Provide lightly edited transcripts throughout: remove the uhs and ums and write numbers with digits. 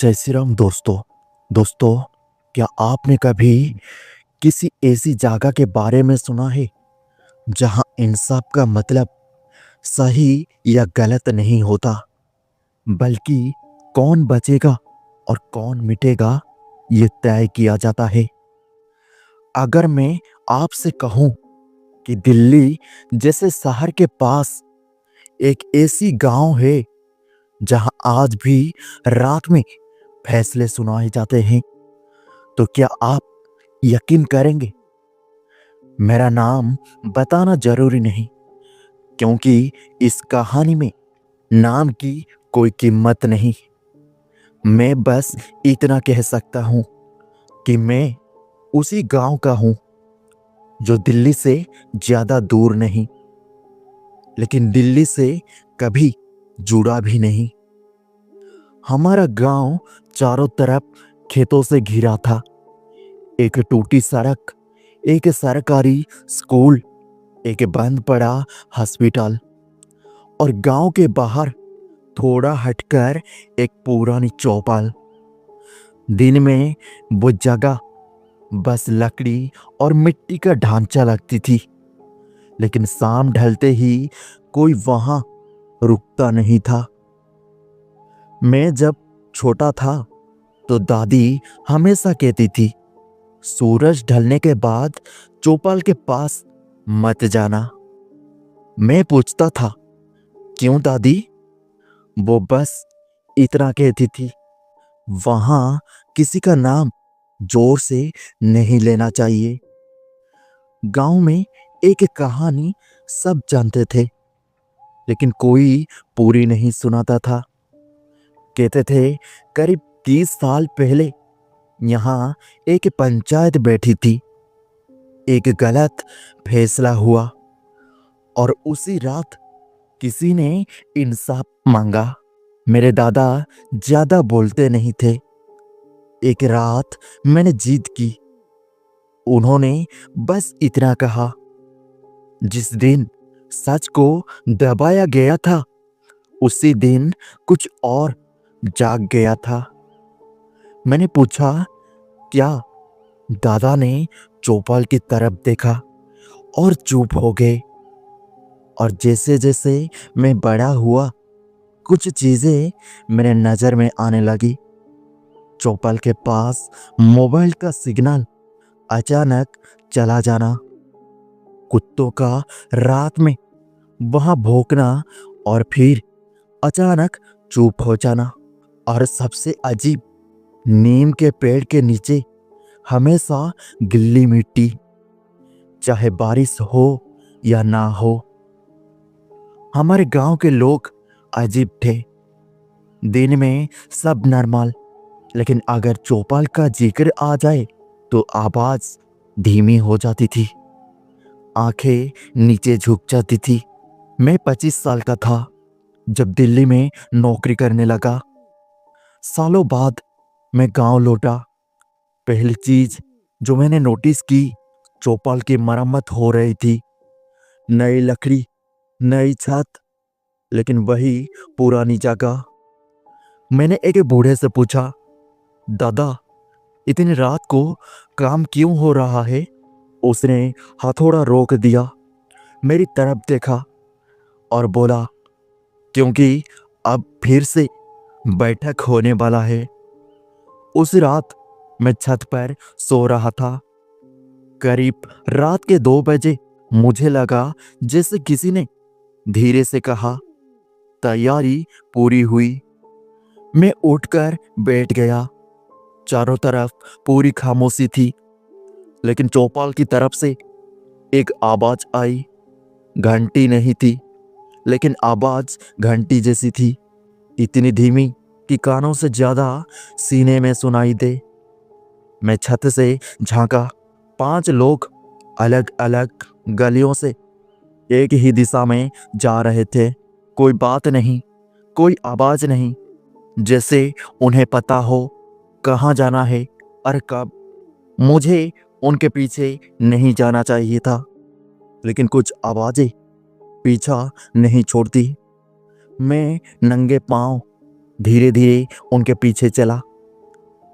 जय श्री राम दोस्तों। दोस्तों, क्या आपने कभी किसी ऐसी जगह के बारे में सुना है जहां इंसाफ का मतलब सही या गलत नहीं होता, बल्कि कौन बचेगा और कौन मिटेगा ये तय किया जाता है। अगर मैं आपसे कहूं कि दिल्ली जैसे शहर के पास एक ऐसी गांव है जहां आज भी रात में फैसले सुनाए जाते हैं, तो क्या आप यकीन करेंगे? मेरा नाम बताना जरूरी नहीं, क्योंकि इस कहानी में नाम की कोई कीमत नहीं। मैं बस इतना कह सकता हूं कि मैं उसी गांव का हूं जो दिल्ली से ज्यादा दूर नहीं, लेकिन दिल्ली से कभी जुड़ा भी नहीं। हमारा गांव चारों तरफ खेतों से घिरा था। एक टूटी सड़क, एक सरकारी स्कूल, एक बंद पड़ा हॉस्पिटल और गांव के बाहर थोड़ा हटकर एक पुरानी चौपाल। दिन में वो जगह बस लकड़ी और मिट्टी का ढांचा लगती थी, लेकिन शाम ढलते ही कोई वहां रुकता नहीं था। मैं जब छोटा था तो दादी हमेशा कहती थी, सूरज ढलने के बाद चौपाल के पास मत जाना। मैं पूछता था, क्यों दादी? वो बस इतना कहती थी, वहां किसी का नाम जोर से नहीं लेना चाहिए। गांव में एक कहानी सब जानते थे, लेकिन कोई पूरी नहीं सुनाता था। कहते थे करीब 30 साल पहले यहाँ एक पंचायत बैठी थी। एक गलत फैसला हुआ और उसी रात किसी ने इंसाफ मांगा। मेरे दादा ज्यादा बोलते नहीं थे। एक रात मैंने जिद की। उन्होंने बस इतना कहा, जिस दिन सच को दबाया गया था उसी दिन कुछ और जाग गया था। मैंने पूछा, क्या? दादा ने चौपाल की तरफ देखा और चुप हो गए। और जैसे जैसे मैं बड़ा हुआ, कुछ चीजें मेरे नजर में आने लगी। चौपाल के पास मोबाइल का सिग्नल अचानक चला जाना, कुत्तों का रात में वहां भौंकना और फिर अचानक चुप हो जाना, और सबसे अजीब, नीम के पेड़ के नीचे हमेशा गिल्ली मिट्टी, चाहे बारिश हो या ना हो। हमारे गांव के लोग अजीब थे। दिन में सब नॉर्मल, लेकिन अगर चौपाल का जिक्र आ जाए तो आवाज धीमी हो जाती थी, आंखें नीचे झुक जाती थी। मैं 25 साल का था जब दिल्ली में नौकरी करने लगा। सालों बाद मैं गांव लौटा। पहली चीज जो मैंने नोटिस की, चौपाल की मरम्मत हो रही थी। नई लकड़ी, नई छत, लेकिन वही पुरानी जगह। मैंने एक बूढ़े से पूछा, दादा, इतनी रात को काम क्यों हो रहा है? उसने हथौड़ा रोक दिया, मेरी तरफ देखा और बोला, क्योंकि अब फिर से बैठक होने वाला है। उस रात मैं छत पर सो रहा था। करीब रात के 2 बजे मुझे लगा जैसे किसी ने धीरे से कहा, तैयारी पूरी हुई। मैं उठकर बैठ गया। चारों तरफ पूरी खामोशी थी, लेकिन चौपाल की तरफ से एक आवाज आई। घंटी नहीं थी, लेकिन आवाज घंटी जैसी थी, इतनी धीमी कि कानों से ज्यादा सीने में सुनाई दे। मैं छत से झांका। 5 लोग अलग अलग गलियों से एक ही दिशा में जा रहे थे। कोई बात नहीं, कोई आवाज नहीं, जैसे उन्हें पता हो कहाँ जाना है और कब। मुझे उनके पीछे नहीं जाना चाहिए था, लेकिन कुछ आवाजें पीछा नहीं छोड़ती। मैं नंगे पांव धीरे धीरे उनके पीछे चला।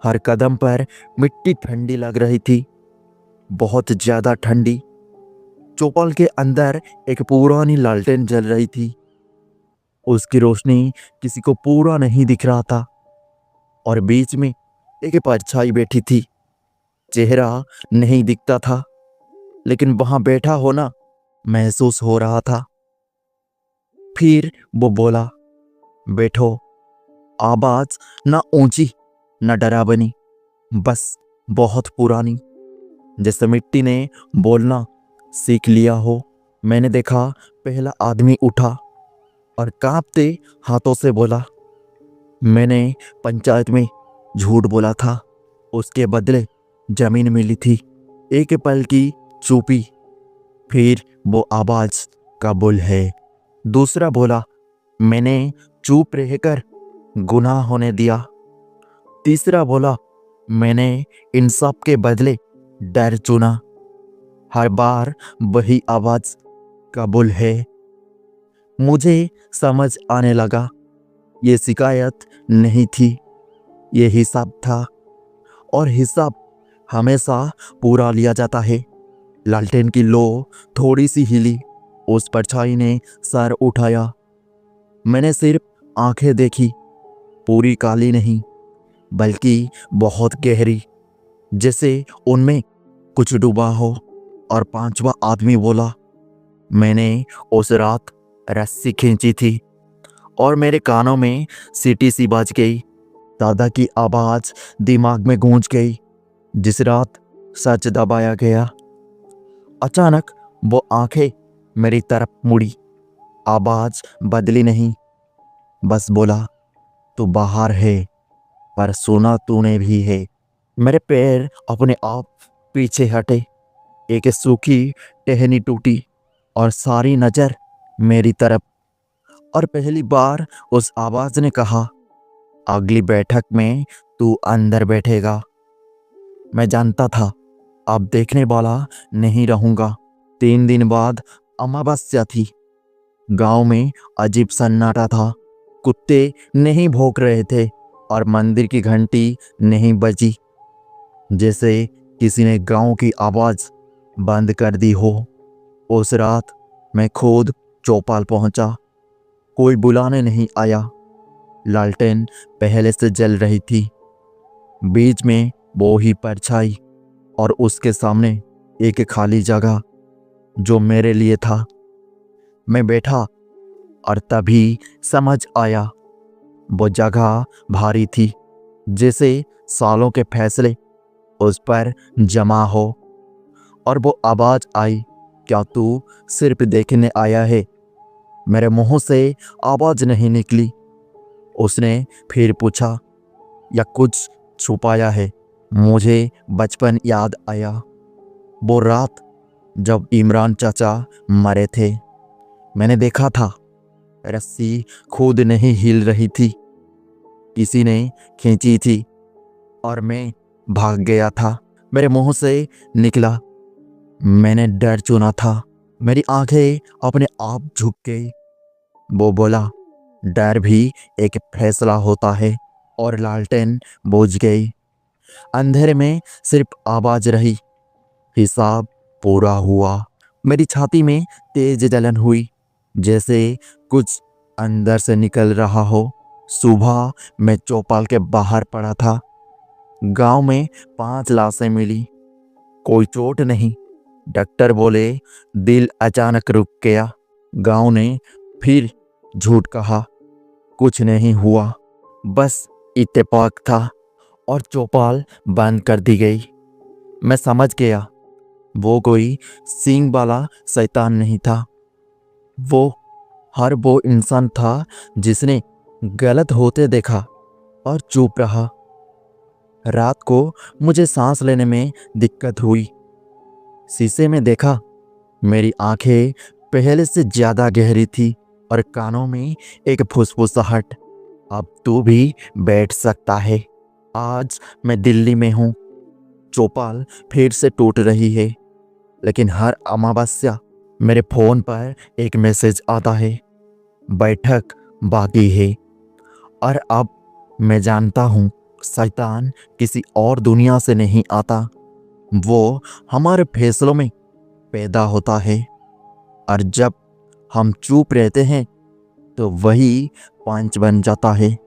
हर कदम पर मिट्टी ठंडी लग रही थी, बहुत ज्यादा ठंडी। चौपाल के अंदर एक पुरानी लालटेन जल रही थी। उसकी रोशनी किसी को पूरा नहीं दिख रहा था और बीच में एक परछाई बैठी थी। चेहरा नहीं दिखता था, लेकिन वहां बैठा होना महसूस हो रहा था। फिर वो बोला, बैठो। आवाज ना ऊंची ना डरावनी, बस बहुत पुरानी, जैसे मिट्टी ने बोलना सीख लिया हो। मैंने देखा पहला आदमी उठा और कांपते हाथों से बोला, मैंने पंचायत में झूठ बोला था, उसके बदले जमीन मिली थी। एक पल की चुप्पी, फिर वो आवाज कबूल है। दूसरा बोला, मैंने चुप रहकर गुनाह होने दिया। तीसरा बोला, मैंने इंसाफ के बदले डर चुना। हर बार वही आवाज कबूल है। मुझे समझ आने लगा, ये शिकायत नहीं थी, ये हिसाब था, और हिसाब हमेशा पूरा लिया जाता है। लालटेन की लो थोड़ी सी हिली। उस परछाई ने सर उठाया। मैंने सिर्फ आंखें देखी, पूरी काली नहीं, बल्कि बहुत गहरी, जैसे उनमें कुछ डूबा हो। और पांचवा आदमी बोला, मैंने उस रात रस्सी खींची थी और मेरे कानों में सीटी सी बज गई। दादा की आवाज दिमाग में गूंज गई। जिस रात सच दबाया गया। अचानक वो आंखें मेरी तरफ मुड़ी। आवाज बदली नहीं, बस बोला, तू बाहर है, पर सुना तूने भी है। मेरे पैर अपने आप पीछे हटे। एक सूखी टहनी टूटी और सारी नजर मेरी तरफ। और पहली बार उस आवाज ने कहा, अगली बैठक में तू अंदर बैठेगा। मैं जानता था अब देखने वाला नहीं रहूंगा। 3 दिन बाद अमावस्या थी। गांव में अजीब सन्नाटा था। कुत्ते नहीं भौंक रहे थे और मंदिर की घंटी नहीं बजी, जैसे किसी ने गांव की आवाज बंद कर दी हो। उस रात मैं खुद चौपाल पहुंचा। कोई बुलाने नहीं आया। लालटेन पहले से जल रही थी। बीच में वो ही परछाई और उसके सामने एक खाली जगह जो मेरे लिए था। मैं बैठा और तभी समझ आया, वो जगह भारी थी, जैसे सालों के फैसले उस पर जमा हो। और वो आवाज आई, क्या तू सिर्फ देखने आया है? मेरे मुंह से आवाज नहीं निकली। उसने फिर पूछा, या कुछ छुपाया है? मुझे बचपन याद आया, वो रात जब इमरान चाचा मरे थे। मैंने देखा था, रस्सी खुद नहीं हिल रही थी, किसी ने खींची थी और मैं भाग गया था। मेरे मुंह से निकला, मैंने डर चुना था। मेरी आंखें अपने आप झुक गई। वो बोला, डर भी एक फैसला होता है। और लालटेन बुझ गई। अंधेरे में सिर्फ आवाज रही, हिसाब पूरा हुआ। मेरी छाती में तेज जलन हुई, जैसे कुछ अंदर से निकल रहा हो। सुबह मैं चौपाल के बाहर पड़ा था। गांव में 5 लाशें मिली, कोई चोट नहीं। डॉक्टर बोले दिल अचानक रुक गया। गांव ने फिर झूठ कहा, कुछ नहीं हुआ, बस इत्तेफाक था। और चौपाल बंद कर दी गई। मैं समझ गया, वो कोई सींग वाला शैतान नहीं था। वो इंसान था जिसने गलत होते देखा और चुप रहा। रात को मुझे सांस लेने में दिक्कत हुई। शीशे में देखा, मेरी आंखें पहले से ज्यादा गहरी थी और कानों में एक फुसफुसाहट, अब तू भी बैठ सकता है। आज मैं दिल्ली में हूँ। चौपाल फिर से टूट रही है, लेकिन हर अमावस्या मेरे फ़ोन पर एक मैसेज आता है, बैठक बाकी है। और अब मैं जानता हूँ शैतान किसी और दुनिया से नहीं आता, वो हमारे फैसलों में पैदा होता है। और जब हम चुप रहते हैं तो वही पंच बन जाता है।